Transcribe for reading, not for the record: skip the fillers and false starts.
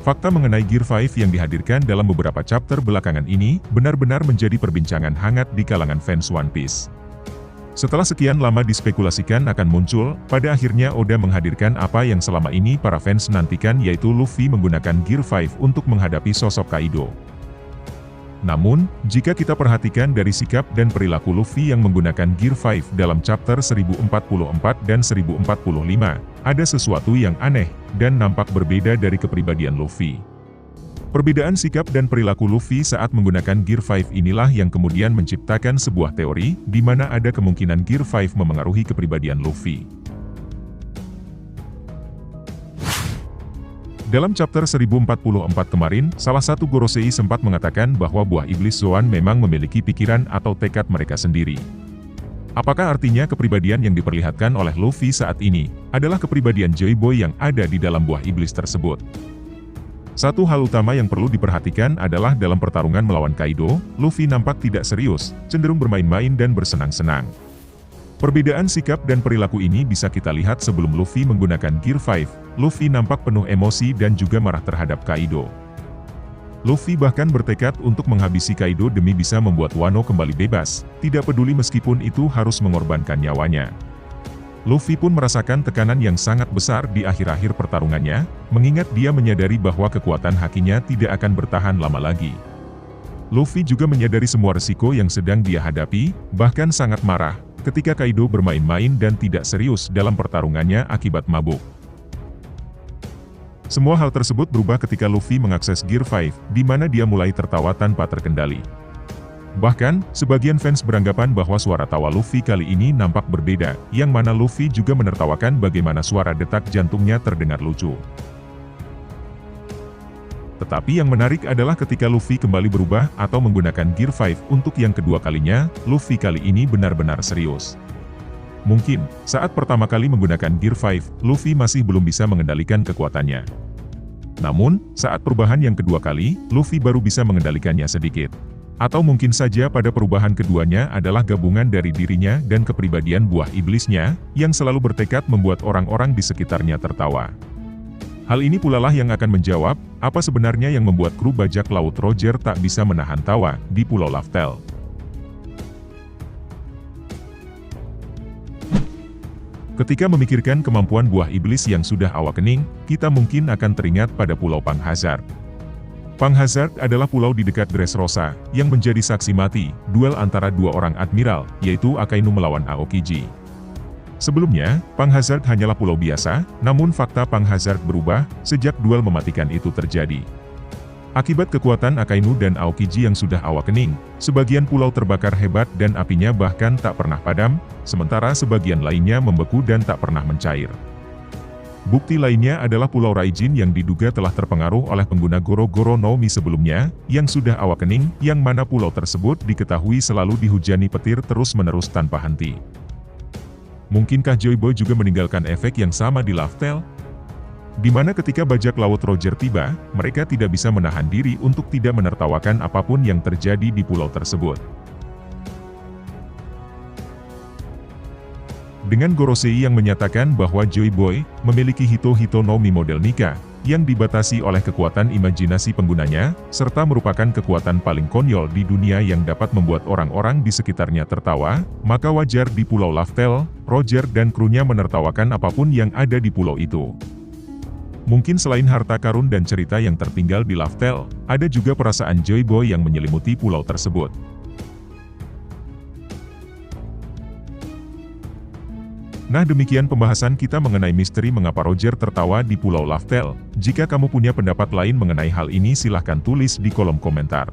Fakta mengenai Gear 5 yang dihadirkan dalam beberapa chapter belakangan ini, benar-benar menjadi perbincangan hangat di kalangan fans One Piece. Setelah sekian lama dispekulasikan akan muncul, pada akhirnya Oda menghadirkan apa yang selama ini para fans nantikan, yaitu Luffy menggunakan Gear 5 untuk menghadapi sosok Kaido. Namun, jika kita perhatikan dari sikap dan perilaku Luffy yang menggunakan Gear 5 dalam chapter 1044 dan 1045, ada sesuatu yang aneh, dan nampak berbeda dari kepribadian Luffy. Perbedaan sikap dan perilaku Luffy saat menggunakan Gear 5 inilah yang kemudian menciptakan sebuah teori, di mana ada kemungkinan Gear 5 memengaruhi kepribadian Luffy. Dalam chapter 1044 kemarin, salah satu Gorosei sempat mengatakan bahwa buah iblis Zoan memang memiliki pikiran atau tekad mereka sendiri. Apakah artinya kepribadian yang diperlihatkan oleh Luffy saat ini adalah kepribadian Joy Boy yang ada di dalam buah iblis tersebut? Satu hal utama yang perlu diperhatikan adalah dalam pertarungan melawan Kaido, Luffy nampak tidak serius, cenderung bermain-main dan bersenang-senang. Perbedaan sikap dan perilaku ini bisa kita lihat sebelum Luffy menggunakan Gear 5, Luffy nampak penuh emosi dan juga marah terhadap Kaido. Luffy bahkan bertekad untuk menghabisi Kaido demi bisa membuat Wano kembali bebas, tidak peduli meskipun itu harus mengorbankan nyawanya. Luffy pun merasakan tekanan yang sangat besar di akhir-akhir pertarungannya, mengingat dia menyadari bahwa kekuatan hakinya tidak akan bertahan lama lagi. Luffy juga menyadari semua resiko yang sedang dia hadapi, bahkan sangat marah ketika Kaido bermain-main dan tidak serius dalam pertarungannya akibat mabuk. Semua hal tersebut berubah ketika Luffy mengakses Gear 5, di mana dia mulai tertawa tanpa terkendali. Bahkan, sebagian fans beranggapan bahwa suara tawa Luffy kali ini nampak berbeda, yang mana Luffy juga menertawakan bagaimana suara detak jantungnya terdengar lucu. Tetapi yang menarik adalah ketika Luffy kembali berubah atau menggunakan Gear 5 untuk yang kedua kalinya, Luffy kali ini benar-benar serius. Mungkin, saat pertama kali menggunakan Gear 5, Luffy masih belum bisa mengendalikan kekuatannya. Namun, saat perubahan yang kedua kali, Luffy baru bisa mengendalikannya sedikit. Atau mungkin saja pada perubahan keduanya adalah gabungan dari dirinya dan kepribadian buah iblisnya, yang selalu bertekad membuat orang-orang di sekitarnya tertawa. Hal ini pula lah yang akan menjawab, apa sebenarnya yang membuat kru bajak laut Roger tak bisa menahan tawa di Pulau Laftel. Ketika memikirkan kemampuan buah iblis yang sudah awakening, kita mungkin akan teringat pada Pulau Pang Hazard. Pang Hazard adalah pulau di dekat Dressrosa, yang menjadi saksi mati, duel antara dua orang admiral, yaitu Akainu melawan Aokiji. Sebelumnya, Pang Hazard hanyalah pulau biasa, namun fakta Pang Hazard berubah sejak duel mematikan itu terjadi. Akibat kekuatan Akainu dan Aokiji yang sudah awakening, sebagian pulau terbakar hebat dan apinya bahkan tak pernah padam, sementara sebagian lainnya membeku dan tak pernah mencair. Bukti lainnya adalah Pulau Raijin yang diduga telah terpengaruh oleh pengguna Goro-Goro no Mi sebelumnya, yang sudah awakening, yang mana pulau tersebut diketahui selalu dihujani petir terus-menerus tanpa henti. Mungkinkah Joy Boy juga meninggalkan efek yang sama di Laftel? Di mana ketika bajak laut Roger tiba, mereka tidak bisa menahan diri untuk tidak menertawakan apapun yang terjadi di pulau tersebut. Dengan Gorosei yang menyatakan bahwa Joy Boy memiliki Hito-Hito no Mi model Nika, yang dibatasi oleh kekuatan imajinasi penggunanya, serta merupakan kekuatan paling konyol di dunia yang dapat membuat orang-orang di sekitarnya tertawa, maka wajar di Pulau Laftel, Roger dan krunya menertawakan apapun yang ada di pulau itu. Mungkin selain harta karun dan cerita yang tertinggal di Laftel, ada juga perasaan Joy Boy yang menyelimuti pulau tersebut. Nah, demikian pembahasan kita mengenai misteri mengapa Roger tertawa di Pulau Laftel. Jika kamu punya pendapat lain mengenai hal ini silahkan tulis di kolom komentar.